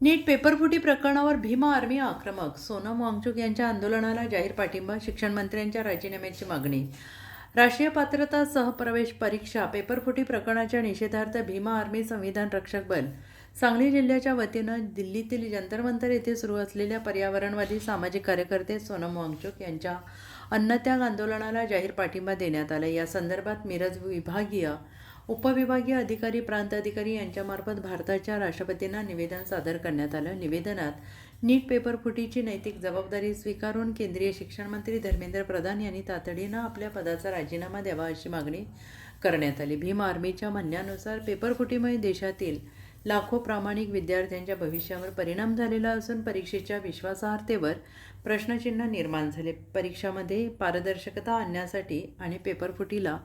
नीट पेपरफुटी प्रकरणावर भीमा आर्मी आक्रमक. सोनम वांगचुक यांच्या आंदोलनाला जाहीर पाठिंबा. शिक्षण मंत्र्यांच्या राजीनाम्याची मागणी. राष्ट्रीय पात्रता सहप्रवेश परीक्षा पेपरफुटी प्रकरणाच्या निषेधार्थ भीमा आर्मी संविधान रक्षक बल सांगली जिल्ह्याच्या वतीनं दिल्लीतील जंतर मंतर येथे सुरू असलेल्या पर्यावरणवादी सामाजिक कार्यकर्ते सोनम वांगचुक यांच्या अन्नत्याग आंदोलनाला जाहीर पाठिंबा देण्यात आला. या संदर्भात मिरज विभागीय उपविभागीय अधिकारी प्रांत अधिकारी यांच्यामार्फत भारताच्या राष्ट्रपतींना निवेदन सादर करण्यात आलं. निवेदनात नीट पेपरफुटीची नैतिक जबाबदारी स्वीकारून केंद्रीय शिक्षण मंत्री धर्मेंद्र प्रधान यांनी तातडीनं आपल्या पदाचा राजीनामा द्यावा अशी मागणी करण्यात आली. भीम आर्मीच्या म्हणण्यानुसार पेपरफुटीमुळे देशातील लाखो प्रामाणिक विद्यार्थ्यांच्या भविष्यावर परिणाम झालेला असून परीक्षेच्या विश्वासार्हतेवर प्रश्नचिन्ह निर्माण झाले. परीक्षामध्ये पारदर्शकता आणण्यासाठी आणि पेपरफुटीला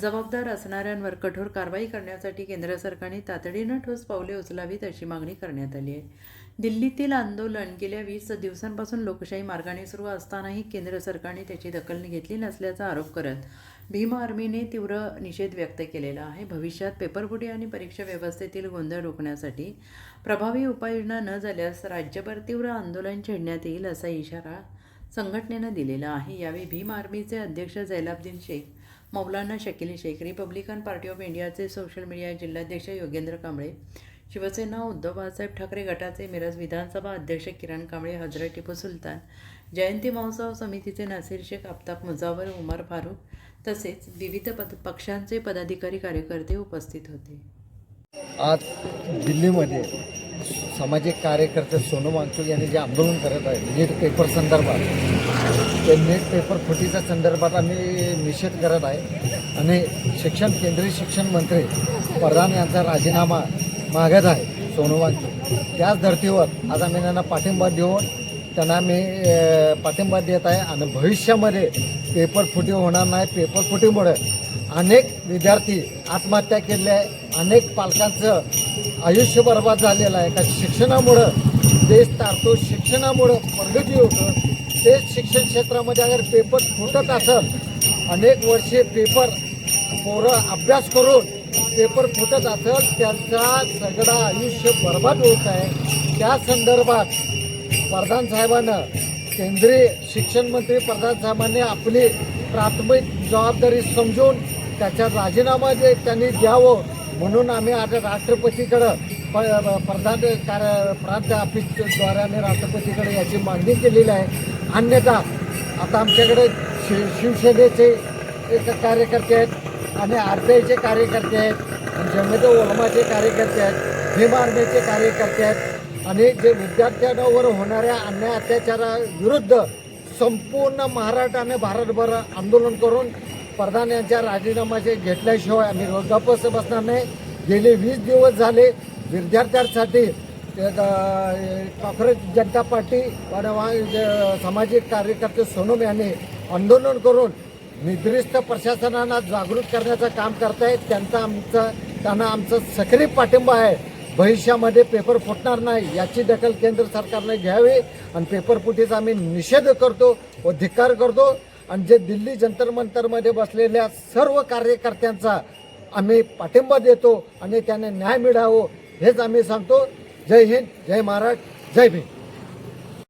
जबाबदार असणाऱ्यांवर कठोर कारवाई करण्यासाठी केंद्र सरकारने तातडीनं ठोस पावले उचलावीत अशी मागणी करण्यात आली आहे. दिल्लीतील आंदोलन गेल्या 20 दिवसांपासून लोकशाही मार्गाने सुरू असतानाही केंद्र सरकारने त्याची दखल घेतली नसल्याचा आरोप करत भीम आर्मीने तीव्र निषेध व्यक्त केलेला आहे. भविष्यात पेपरफुटी आणि परीक्षा व्यवस्थेतील गोंधळ रोखण्यासाठी प्रभावी उपाययोजना न झाल्यास राज्यभर तीव्र आंदोलन छेडण्यात येईल असा इशारा संघटनेनं दिलेला आहे. यावेळी भीम आर्मीचे अध्यक्ष Jailabdin Shaikh, Maulana Shakeel Shaikh, republican party of इंडियाचे सोशल मीडिया जिल्हाध्यक्ष योगेंद्र कांबळे, शिवसेना उद्धव बाळासाहेब ठाकरे गटाचे मिरज विधानसभा अध्यक्ष किरण कांबळे, हजरत टिपू सुलतान जयंती महोत्सव समितीचे नासिर शेख, आफताब मुजावर, उमर फारूक तसेच विविध पक्षांचे पदाधिकारी कार्यकर्ते उपस्थित होते. आज दिल्लीमध्ये सामाजिक कार्यकर्ते सोनम वांगचुक यांनी जे आंदोलन करत आहे नीट पेपर संदर्भात, ते नीट पेपर फुटीच्या संदर्भात आम्ही निषेध करत आहे आणि केंद्रीय शिक्षण मंत्री प्रधान यांचा राजीनामा मागत आहे सोनम वांगचुक. त्याच धर्तीवर आज आम्ही त्यांना पाठिंबा देऊन त्यांना मी पाठिंबा देत आहे आणि भविष्यामध्ये पेपरफुटी होणार नाही. पेपरफुटीमुळे अनेक विद्यार्थी आत्महत्या केल्या आहे, अनेक पालकांचं आयुष्य बर्बाद झालेलं आहे. का शिक्षणामुळं देश तारतो, शिक्षणामुळं प्रगती होतं. तेच शिक्षण क्षेत्रामध्ये अगर पेपर फुटत असेल, अनेक वर्षे पोरं अभ्यास करून पेपर फुटत असेल, त्यांचा सगळं आयुष्य बर्बाद होत आहे. त्या संदर्भात प्रधान साहेबांना, केंद्रीय शिक्षण मंत्री प्रधान साहेबांनी आपली प्राथमिक जबाबदारी समजून त्याचा राजीनामा त्यांनी द्यावं म्हणून आम्ही आता राष्ट्रपतीकडं प्रांत ऑफिसद्वारे आम्ही राष्ट्रपतीकडे याची मागणी केलेली आहे. अन्यथा आता आमच्याकडे शिवसेनेचे एक कार्यकर्ते आहेत आणि RPIचे कार्यकर्ते आहेत, जमियत उलमाचे कार्यकर्ते आहेत, भीम आर्मीचे कार्यकर्ते आहेत आणि जे विद्यार्थ्यांवर होणाऱ्या अन्याय अत्याचाराविरुद्ध संपूर्ण महाराष्ट्राने भारतभर आंदोलन करून प्रधान यांच्या राजीनामाचे घेतल्याशिवाय आम्ही गप्प बसणार नाही. गेले 20 दिवस झाले विद्यार्थ्यांसाठी काँग्रेस जनता पार्टी सामाजिक कार्यकर्ते सोनम यांनी आंदोलन करून निद्रिस्त प्रशासनाला जागृत करण्याचं काम करत आहेत. त्यांना आमचं सक्रिय पाठिंबा आहे. भविष्यामध्ये पेपर फुटणार नाही याची दखल केंद्र सरकारने घ्यावी आणि पेपरफुटीचा आम्ही निषेध करतो व धिक्कार करतो आणि जे दिल्ली जंतर मंतरमध्ये बसलेल्या सर्व कार्यकर्त्यांचा आम्ही पाठिंबा देतो आणि त्यांना न्याय मिळावं हेच आम्ही सांगतो. जय हिंद, जय महाराष्ट्र, जय भीम.